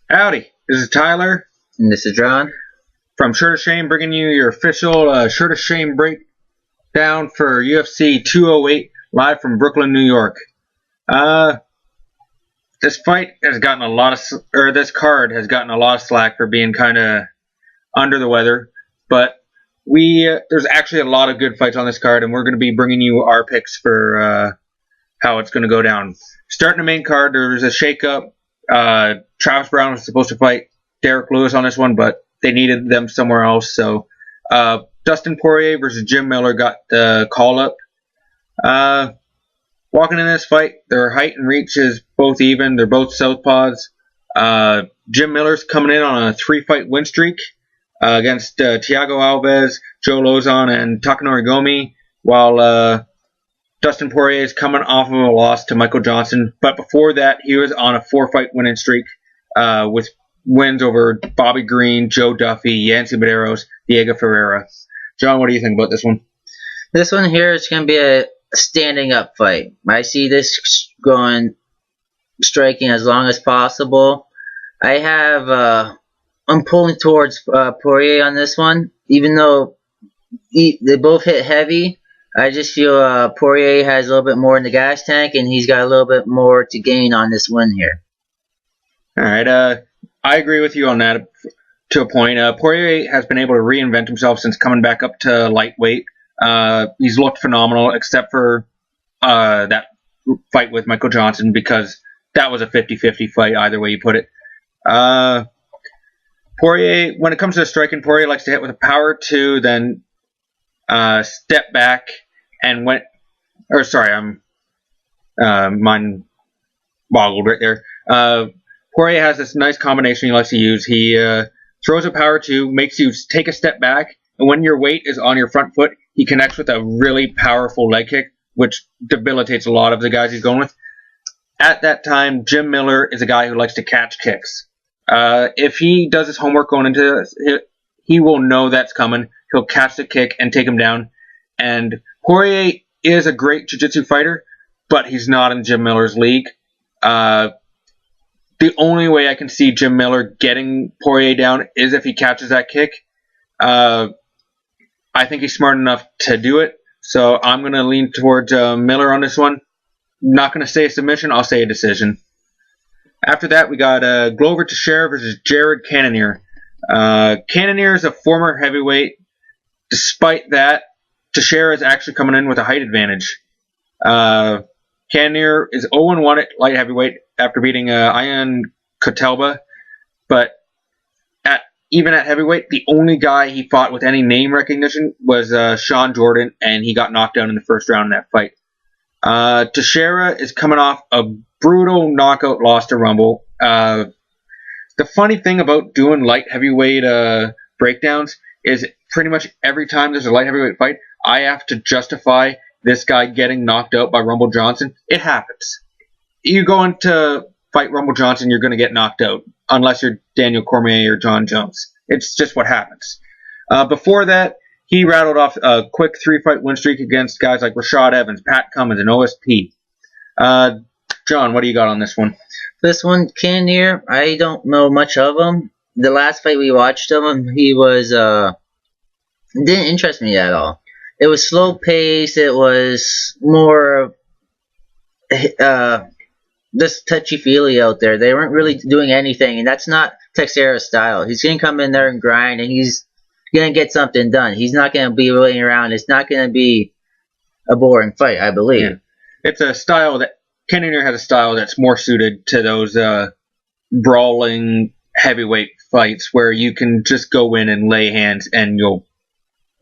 Howdy, this is Tyler And this is John. from Shirt of Shame, bringing you your official Shirt of Shame breakdown for UFC 208 live from Brooklyn, New York. This fight has gotten this card has gotten a lot of slack for being kind of under the weather, but there's actually a lot of good fights on this card, and we're going to be bringing you our picks for how it's going to go down. Starting the main card, there's a shakeup. Travis Brown was supposed to fight Derek Lewis on this one, but they needed them somewhere else. So Dustin Poirier versus Jim Miller got the call up. Walking in this fight, their height and reach is both even. They're both southpaws. Jim Miller's coming in on a 3-fight win streak against Thiago Alves, Joe Lozon, and Takanori Gomi, while Dustin Poirier is coming off of a loss to Michael Johnson. But before that, he was on a 4-fight winning streak with wins over Bobby Green, Joe Duffy, Yancy Medeiros, Diego Ferreira. John, what do you think about this one? This one here is going to be a standing up fight. I see this going striking as long as possible. I'm pulling towards Poirier on this one, even though they both hit heavy. I just feel Poirier has a little bit more in the gas tank, and he's got a little bit more to gain on this win here. All right, I agree with you on that to a point. Poirier has been able to reinvent himself since coming back up to lightweight. He's looked phenomenal, except for that fight with Michael Johnson, because that was a 50-50 fight, either way you put it. Poirier, when it comes to striking, Poirier likes to hit with a power 2, then step back and I'm mind boggled right there. Poirier has this nice combination he likes to use. He throws a power 2, makes you take a step back, and when your weight is on your front foot, he connects with a really powerful leg kick, which debilitates a lot of the guys he's going with. At that time, Jim Miller is a guy who likes to catch kicks. If he does his homework going into this, he will know that's coming. He'll catch the kick and take him down. And Poirier is a great jiu-jitsu fighter, but he's not in Jim Miller's league. The only way I can see Jim Miller getting Poirier down is if he catches that kick. I think he's smart enough to do it, so I'm going to lean towards Miller on this one. Not going to say a submission, I'll say a decision. After that, we got Glover Teixeira versus Jared Cannonier. Cannonier is a former heavyweight. Despite that, Teixeira is actually coming in with a height advantage. Cannonier is 0-1 at light heavyweight after beating Ian Kotelba, but even at heavyweight, the only guy he fought with any name recognition was Sean Jordan, and he got knocked down in the first round in that fight. Teixeira is coming off a brutal knockout loss to Rumble. The funny thing about doing light heavyweight breakdowns is pretty much every time there's a light heavyweight fight, I have to justify this guy getting knocked out by Rumble Johnson. It happens. You go into fight Rumble Johnson, you're going to get knocked out, unless you're Daniel Cormier or John Jones. It's just what happens. Before that, he rattled off a quick 3-fight win streak against guys like Rashad Evans, Pat Cummins, and OSP. John, what do you got on this one? This one, Cannonier, I don't know much of him. The last fight we watched of him, he was didn't interest me at all. It was slow paced. It was more just touchy feely out there. They weren't really doing anything, and that's not Teixeira's style. He's gonna come in there and grind, and he's gonna get something done. He's not gonna be waiting around. It's not gonna be a boring fight, I believe. Yeah. It's a style that Cannonier has a style that's more suited to those brawling heavyweight fights where you can just go in and lay hands and you'll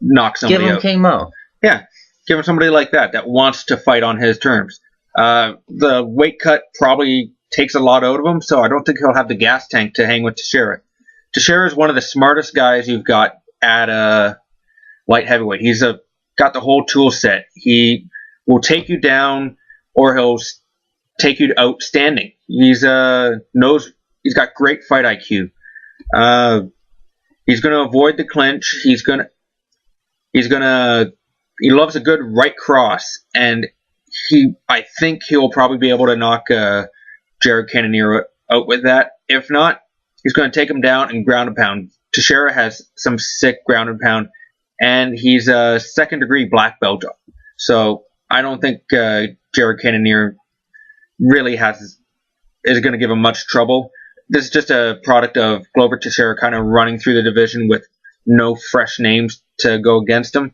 knock somebody out. Give him King Mo. Yeah, give him somebody like that wants to fight on his terms. The weight cut probably takes a lot out of him, so I don't think he'll have the gas tank to hang with Teixeira. Teixeira is one of the smartest guys you've got at light heavyweight. He's got the whole tool set. He will take you down, or he'll take you out standing. He's got great fight IQ. He's going to avoid the clinch. He loves a good right cross, and I think he'll probably be able to knock Jared Cannonier out with that. If not, He's going to take him down and ground and pound. Teixeira has some sick ground and pound, and he's a second-degree black belt. So I don't think Jared Cannonier really is going to give him much trouble. This is just a product of Glover Teixeira kind of running through the division with no fresh names to go against him.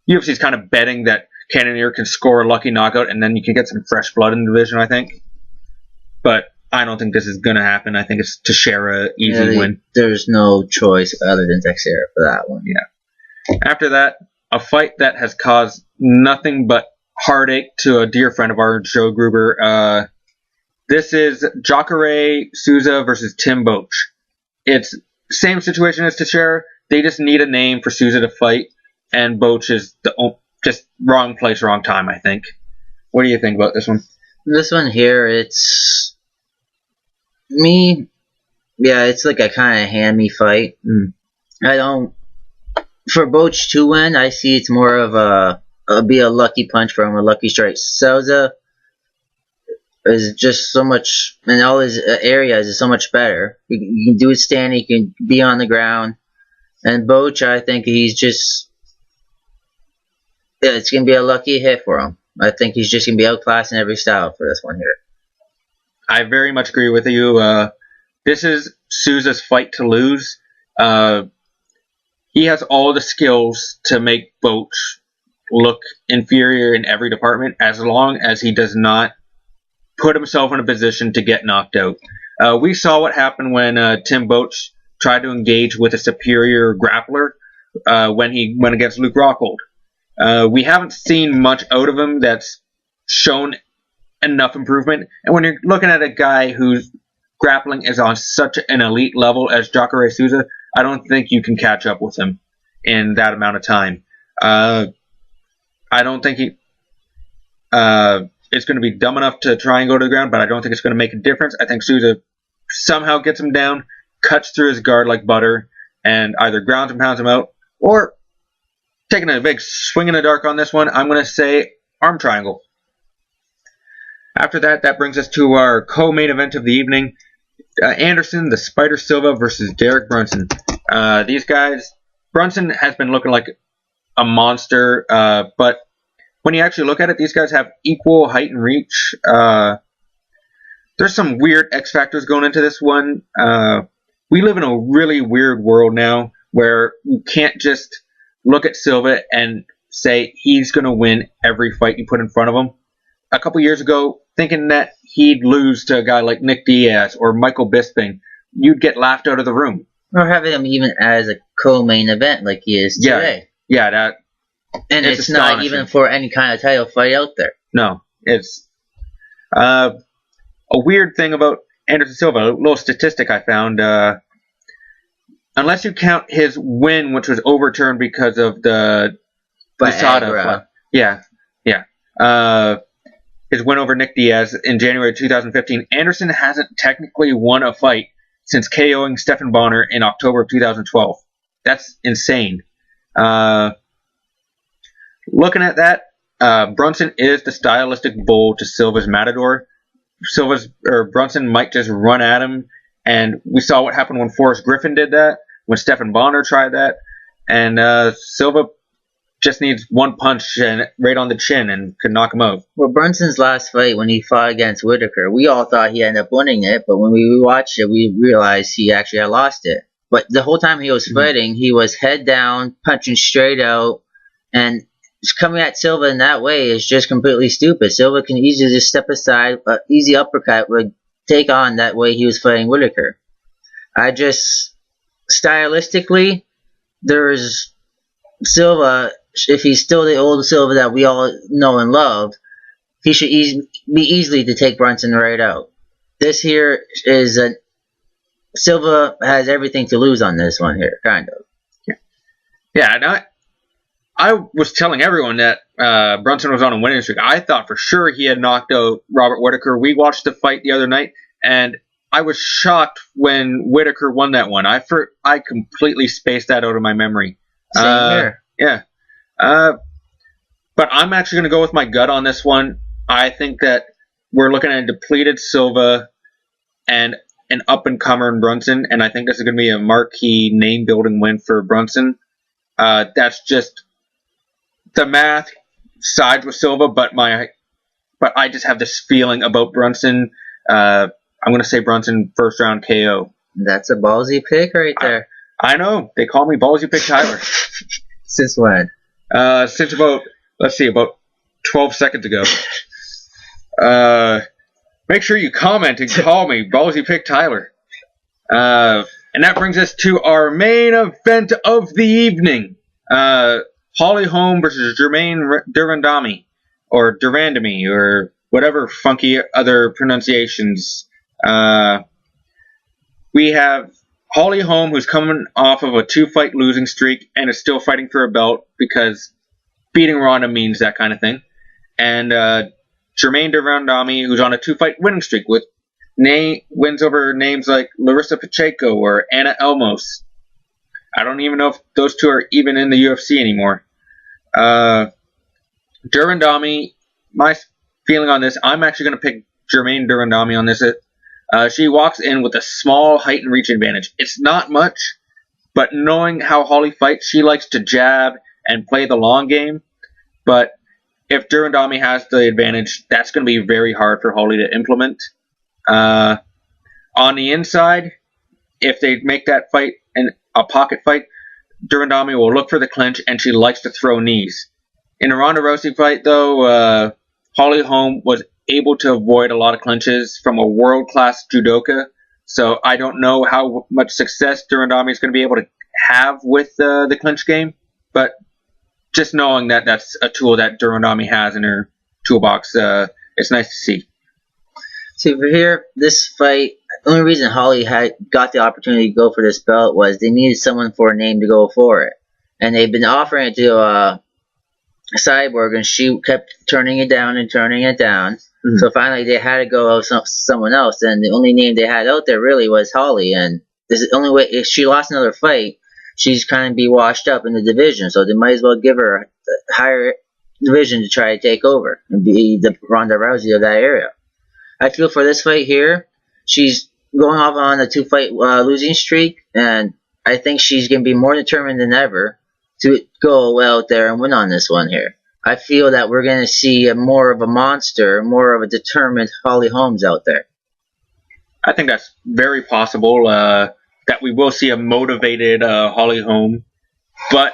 UFC's kind of betting that Cannonier can score a lucky knockout, and then you can get some fresh blood in the division, I think. But I don't think this is going to happen. I think it's Teixeira easy win. There's no choice other than Teixeira for that one. Yeah. After that, a fight that has caused nothing but heartache to a dear friend of ours, Joe Gruber. This is Jacare Souza versus Tim Boetsch. It's same situation as Teixeira. They just need a name for Souza to fight, and Boetsch is just wrong place, wrong time, I think. What do you think about this one? This one here, it's me. Yeah, it's like a kind of hammy fight. I don't. For Boetsch to win, I see it's more of a lucky punch for him, a lucky strike. Souza is just so much, in all his areas, is so much better. He can do his stand, he can be on the ground. And Boetsch, I think he's just, it's going to be a lucky hit for him. I think he's just going to be outclassed in every style for this one here. I very much agree with you. This is Souza's fight to lose. He has all the skills to make Boetsch look inferior in every department, as long as he does not put himself in a position to get knocked out. We saw what happened when Tim Boetsch tried to engage with a superior grappler when he went against Luke Rockhold. We haven't seen much out of him that's shown enough improvement. And when you're looking at a guy whose grappling is on such an elite level as Jacare Souza, I don't think you can catch up with him in that amount of time. I don't think it's going to be dumb enough to try and go to the ground, but I don't think it's going to make a difference. I think Souza somehow gets him down, cuts through his guard like butter, and either grounds and pounds him out, or taking a big swing in the dark on this one, I'm going to say arm triangle. After that, that brings us to our co-main event of the evening. Anderson, the Spider Silva versus Derek Brunson. These guys, Brunson has been looking like a monster, but when you actually look at it, these guys have equal height and reach. There's some weird X factors going into this one. We live in a really weird world now where you can't just look at Silva and say he's going to win every fight you put in front of him. A couple years ago, thinking that he'd lose to a guy like Nick Diaz or Michael Bisping, you'd get laughed out of the room. Or having him even as a co-main event like he is today. Yeah, that. And it's not even for any kind of title fight out there. No, it's a weird thing about Anderson Silva. A little statistic I found. Unless you count his win, which was overturned because of the USADA. Yeah. His win over Nick Diaz in January 2015. Anderson hasn't technically won a fight since KOing Stephan Bonner in October of 2012. That's insane. Looking at that, Brunson is the stylistic bull to Silva's matador. Brunson might just run at him, and we saw what happened when Forrest Griffin did that, when Stephan Bonner tried that, and Silva just needs one punch and right on the chin and could knock him out. Well, Brunson's last fight when he fought against Whitaker, we all thought he ended up winning it, but when we watched it, we realized he actually had lost it. But the whole time he was fighting, he was head down, punching straight out, and coming at Silva in that way is just completely stupid. Silva can easily just step aside, easy uppercut would take on that way he was fighting Whitaker. Stylistically, there's Silva, if he's still the old Silva that we all know and love, he should be easily to take Brunson right out. This here is Silva has everything to lose on this one here, kind of. Yeah, and I was telling everyone that Brunson was on a winning streak. I thought for sure he had knocked out Robert Whitaker. We watched the fight the other night, and I was shocked when Whitaker won that one. I completely spaced that out of my memory. Same here. Yeah. But I'm actually going to go with my gut on this one. I think that we're looking at a depleted Silva, and an up-and-comer in Brunson, and I think this is going to be a marquee name-building win for Brunson. That's just the math sides with Silva, but I just have this feeling about Brunson. I'm going to say Brunson first-round KO. That's a ballsy pick right there. I know. They call me Ballsy Pick Tyler. Since when? Since about 12 seconds ago. Make sure you comment and call me Ballsy Pick Tyler. And that brings us to our main event of the evening. Holly Holm versus Germaine Durandamy, or Durandamy, or whatever funky other pronunciations. We have Holly Holm, who's coming off of a 2-fight losing streak and is still fighting for a belt because beating Ronda means that kind of thing. And Germaine Durandamy, who's on a 2-fight winning streak with wins over names like Larissa Pacheco or Anna Elmos. I don't even know if those two are even in the UFC anymore. Durandamy, my feeling on this, I'm actually going to pick Germaine Durandamy on this. She walks in with a small height and reach advantage. It's not much, but knowing how Holly fights, she likes to jab and play the long game. But if Durandamy has the advantage, that's going to be very hard for Holly to implement. On the inside, if they make that fight a pocket fight, Durandamy will look for the clinch, and she likes to throw knees. In a Ronda Rousey fight, though, Holly Holm was able to avoid a lot of clinches from a world-class judoka, so I don't know how much success Durandamy is going to be able to have with the clinch game, but just knowing that that's a tool that Durandamy has in her toolbox, it's nice to see. See, for here, this fight, the only reason Holly had got the opportunity to go for this belt was they needed someone for a name to go for it. And they've been offering it to Cyborg, and she kept turning it down and turning it down. Mm-hmm. So finally they had to go with someone else, and the only name they had out there really was Holly. And this is the only way, if she lost another fight, she's kind of be washed up in the division. So they might as well give her a higher division to try to take over and be the Ronda Rousey of that area. I feel for this fight here, she's going off on a 2-fight losing streak, and I think she's going to be more determined than ever to go out there and win on this one here. I feel that we're going to see more of a monster, more of a determined Holly Holmes out there. I think that's very possible, that we will see a motivated Holly Holm, but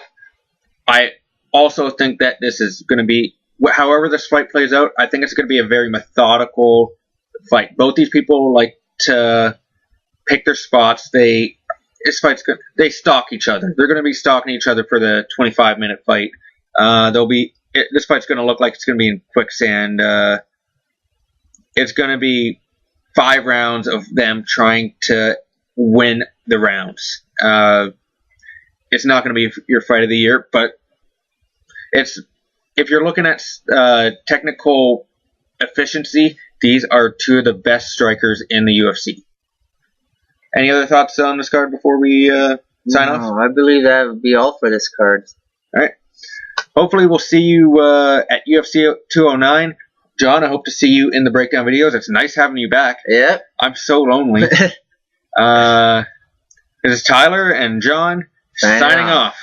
I also think that this is going to be, however this fight plays out, I think it's going to be a very methodical fight. Both these people like to pick their spots. They stalk each other. They're going to be stalking each other for the 25-minute fight. This fight's going to look like it's going to be in quicksand. It's going to be 5 rounds of them trying to win the rounds. It's not going to be your fight of the year, but if you're looking at technical efficiency, these are 2 of the best strikers in the UFC. Any other thoughts on this card before we sign off? I believe that would be all for this card. All right. Hopefully we'll see you at UFC 209. John, I hope to see you in the breakdown videos. It's nice having you back. Yep. I'm so lonely. This is Tyler and John signing off.